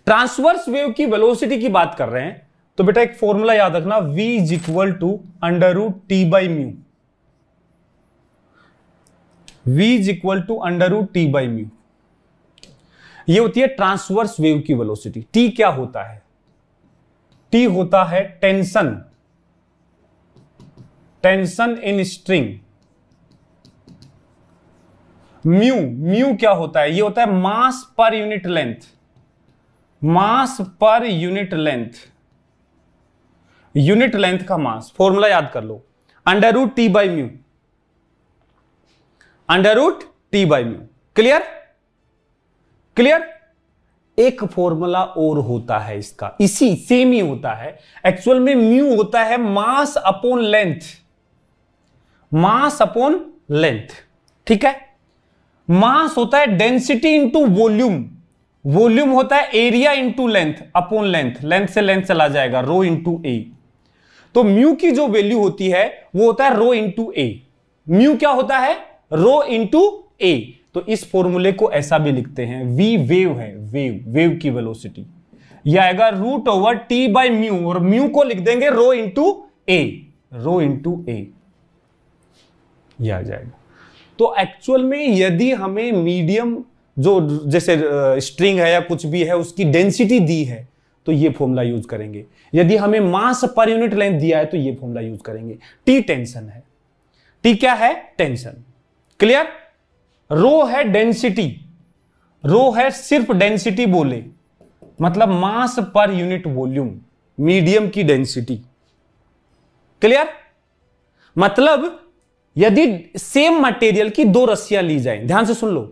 Transverse wave की velocity की बात कर रहे हैं तो बेटा एक फॉर्मूला याद रखना, v is equal to under root T by mu. v is equal to under root T by mu, ये होती है ट्रांसवर्स वेव की वेलोसिटी। t क्या होता है? t होता है tension, tension in string. Mu, mu क्या होता है? ये होता है मास पर यूनिट लेंथ, मास per unit length, unit length का मास। फॉर्मूला याद कर लो, under root T by mu, under root T by mu. Clear? Clear? एक फॉर्मूला और होता है इसका, इसी सेम ही होता है एक्चुअल में। म्यू होता है mass upon length, mass upon length. ठीक है? मास होता है डेंसिटी इंटू वॉल्यूम, वॉल्यूम होता है area into length upon length, length से लेंथ चला जाएगा, रो इंटू ए। तो म्यू की जो वैल्यू होती है वो होता है रो इंटू ए। म्यू क्या होता है? Rho into A. तो इस फॉर्मूले को ऐसा भी लिखते हैं, वी वेव है, वेव, वेव की वेलोसिटी यह आएगा root over T by mu, और म्यू को लिख देंगे रो इंटू ए, रो इंटू ए, यह आ जाएगा। तो एक्चुअल में यदि हमें मीडियम जो जैसे स्ट्रिंग है या कुछ भी है उसकी डेंसिटी दी है तो ये फॉर्मूला यूज करेंगे। यदि हमें मास पर यूनिट लेंथ दिया है तो ये फॉर्मूला यूज करेंगे। टी टेंशन है, टी क्या है? टेंशन। क्लियर? रो है डेंसिटी, रो है सिर्फ डेंसिटी बोले, मतलब मास पर यूनिट वॉल्यूम, मीडियम की डेंसिटी। क्लियर? मतलब यदि सेम मटेरियल की दो रस्सियां ली जाए, ध्यान से सुन लो,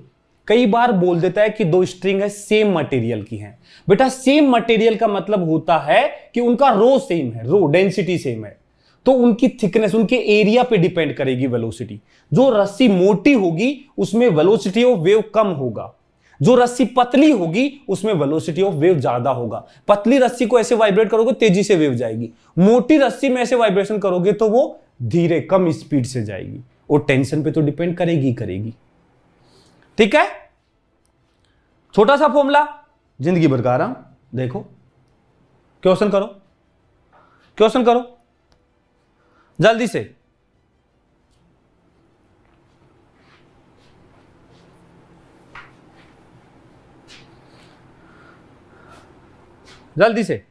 कई बार बोल देता है कि दो स्ट्रिंग है सेम मटेरियल की हैं। बेटा सेम मटेरियल का मतलब होता है कि उनका रो सेम है, रो डेंसिटी सेम है, तो उनकी थिकनेस, उनके एरिया पे डिपेंड करेगी वेलोसिटी। जो रस्सी मोटी होगी उसमें वेलोसिटी ऑफ वेव कम होगा, जो रस्सी पतली होगी उसमें वेलोसिटी ऑफ वेव ज्यादा होगा। पतली रस्सी को ऐसे वाइब्रेट करोगे तेजी से वेव जाएगी, मोटी रस्सी में ऐसे वाइब्रेशन करोगे तो वो धीरे कम स्पीड से जाएगी, और टेंशन पे तो डिपेंड करेगी करेगी। ठीक है? छोटा सा फॉर्मूला, जिंदगी भर का आराम। देखो क्वेश्चन करो, क्वेश्चन करो जल्दी से। जल्दी से।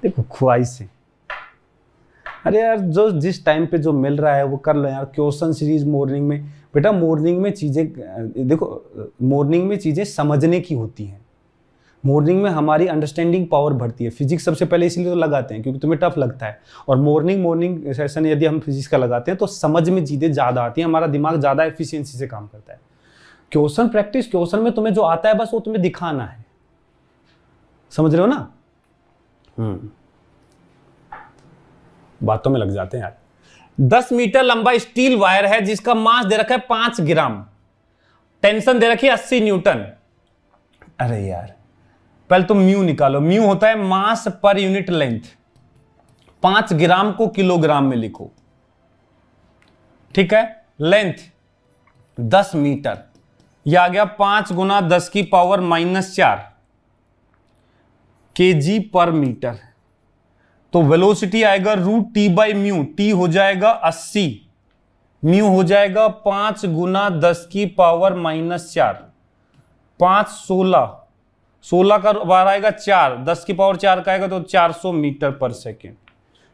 देखो ख्वाहिश से, अरे यार जो जिस टाइम पे जो मिल रहा है वो कर लो यार। क्वेश्चन सीरीज मॉर्निंग में, बेटा मॉर्निंग में चीजें देखो, मॉर्निंग में चीजें समझने की होती हैं। मॉर्निंग में हमारी अंडरस्टैंडिंग पावर बढ़ती है। फिजिक्स सबसे पहले इसीलिए तो लगाते हैं क्योंकि तुम्हें टफ लगता है, और मॉर्निंग सेशन यदि हम फिजिक्स का लगाते हैं तो समझ में चीजें ज्यादा आती हैं, हमारा दिमाग ज्यादा एफिशिएंसी से काम करता है। क्वेश्चन प्रैक्टिस, क्वेश्चन में तुम्हें जो आता है बस वो तुम्हें दिखाना है, समझ रहे हो ना? बातों में लग जाते हैं यार। 10 मीटर लंबा स्टील वायर है जिसका मास दे रखा है 5 ग्राम, टेंशन दे रखी है 80 न्यूटन। अरे यार पहले तो म्यू निकालो। म्यू होता है मास पर यूनिट लेंथ, 5 ग्राम को किलोग्राम में लिखो। ठीक है? लेंथ 10 मीटर, यह आ गया 5 गुना 10 की पावर -4 kg पर मीटर। तो वेलोसिटी आएगा root T by mu, T हो जाएगा 80, म्यू हो जाएगा 5 गुना 10 की पावर -4, 5 16 का बार आएगा 4, 10 की पावर 4 का आएगा तो 400 मीटर पर सेकेंड,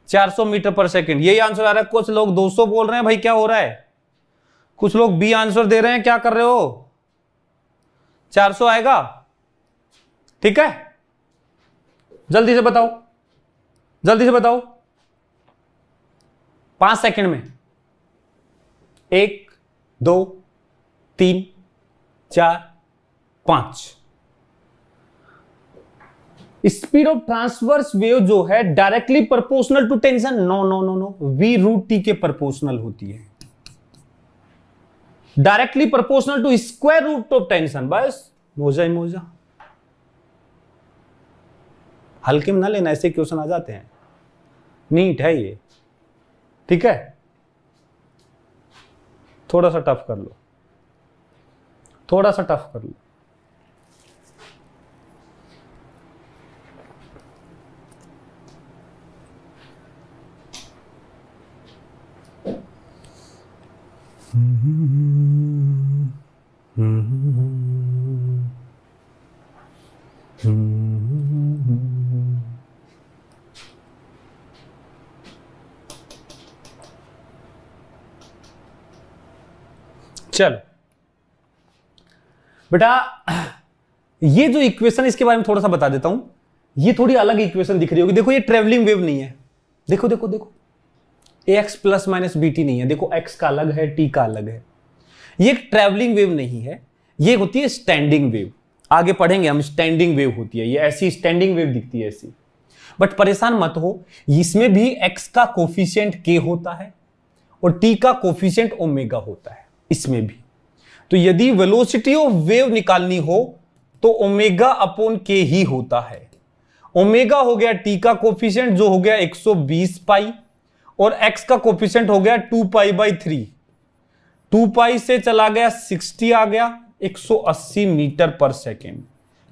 400 मीटर पर सेकेंड। यही आंसर आ रहा है। कुछ लोग 200 बोल रहे हैं, भाई क्या हो रहा है? कुछ लोग बी आंसर दे रहे हैं, क्या कर रहे हो? 400 आएगा। ठीक है? जल्दी से बताओ, जल्दी से बताओ, 5 सेकंड में। 1 2 3 4 5। स्पीड ऑफ ट्रांसवर्स वेव जो है directly proportional to tension? No no no no, V root T के प्रोपोर्शनल होती है। Directly proportional to square root of tension. बस मोजा ही मोजा, हल्के में ना लेना, ऐसे क्वेश्चन आ जाते हैं। नीट है ये। ठीक है? थोड़ा सा टफ कर लो। थोड़ा सा टफ कर लो। चलो बेटा, ये जो इक्वेशन, इसके बारे में थोड़ा सा बता देता हूं। ये थोड़ी अलग इक्वेशन दिख रही होगी। देखो ये ट्रेवलिंग वेव नहीं है। देखो देखो देखो, ax प्लस माइनस बीटी नहीं है। देखो x का अलग है, t का अलग है। ये एक ट्रेवलिंग वेव नहीं है, ये होती है स्टैंडिंग वेव। आगे पढ़ेंगे हम, स्टैंडिंग वेव होती है ये, ऐसी स्टैंडिंग वेव दिखती है ऐसी। बट परेशान मत हो, इसमें भी x का कोफिशिएंट k होता है और t का कोफिशिएंट ओमेगा होता है इसमें भी। तो यदि वेलोसिटी ऑफ वेव निकालनी हो तो ओमेगा अपॉन के ही होता है। ओमेगा हो गया t का कोफिशिएंट जो हो गया 120 पाई, और x का कोफिशिएंट हो गया 2 पाई बाई 3। 2 पाई से चला गया 60 आ गया 180 मीटर पर सेकेंड।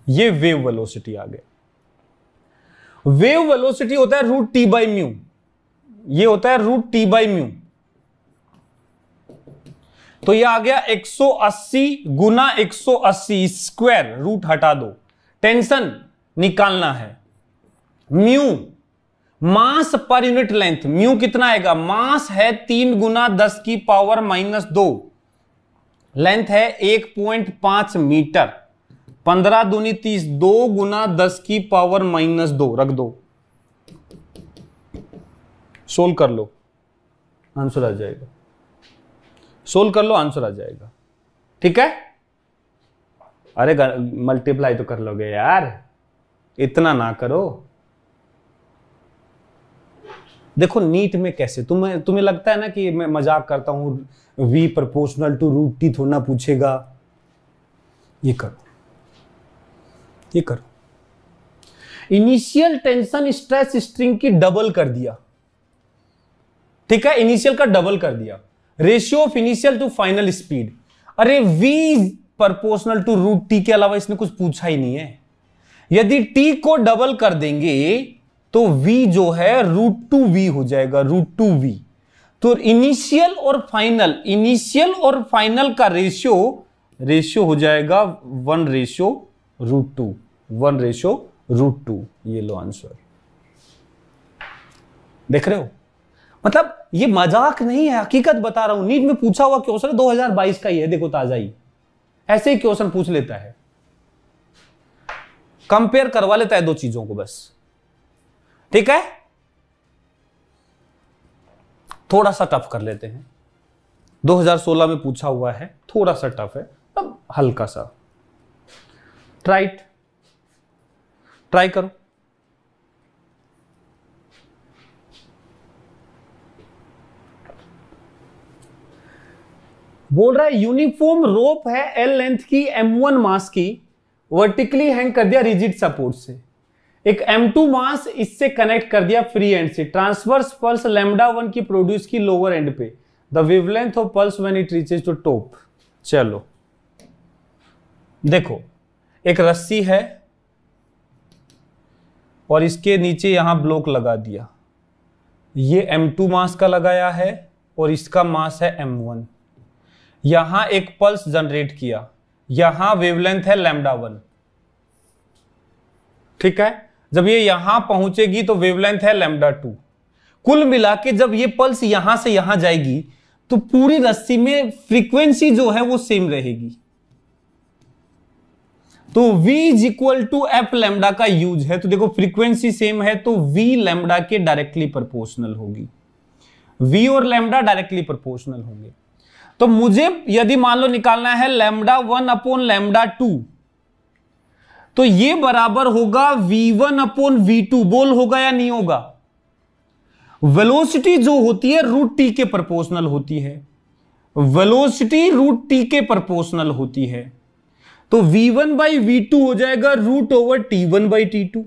ये वेव वेलोसिटी आ गया। वेव वेलोसिटी होता है रूट टी बाई म्यू। ये होता है रूट टी बाई म्यू। तो ये आ गया 180 गुना 180 स्क्वायर, रूट हटा दो, टेंशन निकालना है। म्यू मास पर यूनिट लेंथ, म्यू कितना आएगा? मास है 3 गुना 10 की पावर माइनस 2, लेंथ है 1.5 मीटर, 15 दूनी 30, 2 गुना 10 की पावर माइनस 2 रख दो, सोल्व कर लो, आंसर आ जाएगा। सोल्व कर लो, आंसर आ जाएगा। ठीक है? अरे मल्टीप्लाई तो कर लोगे यार, इतना ना करो। देखो नीट में कैसे तुम्हें लगता है ना कि मैं मजाक करता हूं, v proportional to root T थोड़ा ना पूछेगा। ये करो, ये करो। इनिशियल टेंशन स्ट्रेस स्ट्रिंग की डबल कर दिया। ठीक है, इनिशियल का डबल कर दिया। Ratio of initial to final speed. अरे v proportional to root T के अलावा इसने कुछ पूछा ही नहीं है। यदि t को डबल कर देंगे तो v जो है रूट टू वी हो जाएगा, रूट टू वी। तो इनिशियल और फाइनल का रेशियो हो जाएगा 1:√2, 1:√2। ये लो आंसर। देख रहे हो? मतलब ये मजाक नहीं है, हकीकत बता रहा हूं। नीट में पूछा हुआ क्वेश्चन 2022 का ही है, देखो ताजा ही ऐसे ही क्वेश्चन पूछ लेता है, कंपेयर करवा लेता है दो चीजों को बस। ठीक है, थोड़ा सा टफ कर लेते हैं। 2016 में पूछा हुआ है, थोड़ा सा टफ है, अब हल्का सा ट्राई करो। बोल रहा है यूनिफॉर्म रोप है एल लेंथ की, m1 मास की, वर्टिकली हैंग कर दिया रिजिड सपोर्ट से। एक m2 मास इससे कनेक्ट कर दिया फ्री एंड से। ट्रांसवर्स पल्स λ1 की प्रोड्यूस की लोअर एंड पे। The wavelength of pulse when it reaches to top. चलो देखो, एक रस्सी है और इसके नीचे यहां ब्लॉक लगा दिया। ये m2 मास का लगाया है और इसका मास है m1। यहां एक पल्स जनरेट किया, यहां वेवलेंथ है λ1। ठीक है, जब ये यहां पहुंचेगी तो वेवलेंथ है λ2। कुल मिला के जब ये पल्स यहां से यहां जाएगी तो पूरी रस्सी में फ्रीक्वेंसी जो है वो सेम रहेगी। तो v = f लैम्डा का यूज है। तो देखो फ्रीक्वेंसी सेम है तो v लैम्डा के डायरेक्टली प्रोपोर्शनल होगी। v और लैम्डा डायरेक्टली प्रोपोर्शनल होंगे। तो मुझे यदि मान लो निकालना है λ1/λ2, तो ये बराबर होगा v1/v2। बोल होगा या नहीं होगा? वेलोसिटी जो होती है रूट टी के प्रोपोर्शनल होती है। वेलोसिटी रूट टी के प्रोपोर्शनल होती है। तो v1/v2 हो जाएगा √T1/T2।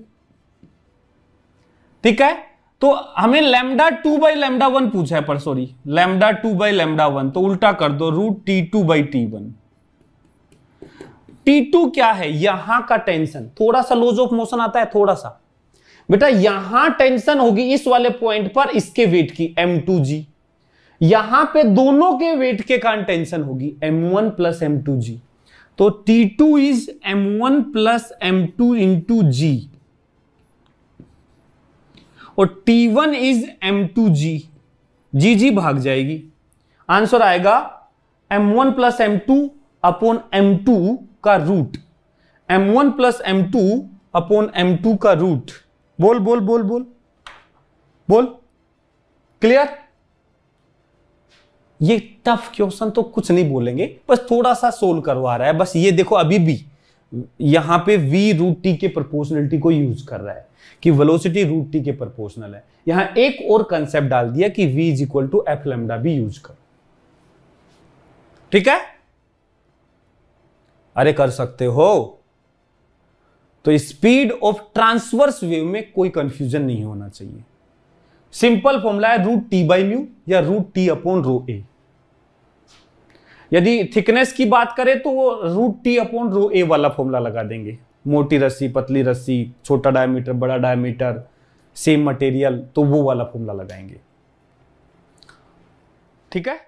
ठीक है, तो हमें λ2/λ1 पूछा है, पर सॉरी λ2/λ1, तो उल्टा कर दो √T2/T1। T2 क्या है, यहां का टेंशन, थोड़ा सा लॉज ऑफ मोशन आता है, थोड़ा सा बेटा, यहां टेंशन होगी इस वाले पॉइंट पर इसके वेट की M2G, यहां पे दोनों के वेट के कारण टेंशन होगी M1 प्लस M2G। तो T2 is M1 plus M2 into G और T1 इज M2G, जी भाग जाएगी, आंसर आएगा M1 plus M2 upon M2 का root, M1 plus M2 upon M2 का रूट। बोल बोल बोल बोल बोल, क्लियर? ये टफ क्वेश्चन तो कुछ नहीं बोलेंगे, बस थोड़ा सा सोल्व करवा रहा है। बस ये देखो अभी भी यहां पे v रूट टी के प्रोपोर्शनलिटी को यूज कर रहा है कि वेलोसिटी रूट टी के प्रोपोर्शनल है। यहां एक और कंसेप्ट डाल दिया कि v is equal to F lambda भी यूज करो, ठीक है? अरे कर सकते हो। तो स्पीड ऑफ ट्रांसवर्स वेव में कोई कंफ्यूजन नहीं होना चाहिए। सिंपल फॉर्मूला है रूट टी बाई म्यू या रूट टी अपॉन रो ए। यदि थिकनेस की बात करें तो वो रूट टी अपॉन रो ए वाला फॉर्मूला लगा देंगे, मोटी रस्सी, पतली रस्सी, छोटा डायमीटर, बड़ा डायमीटर, सेम मटेरियल, तो वो वाला फॉर्मूला लगाएंगे, ठीक है?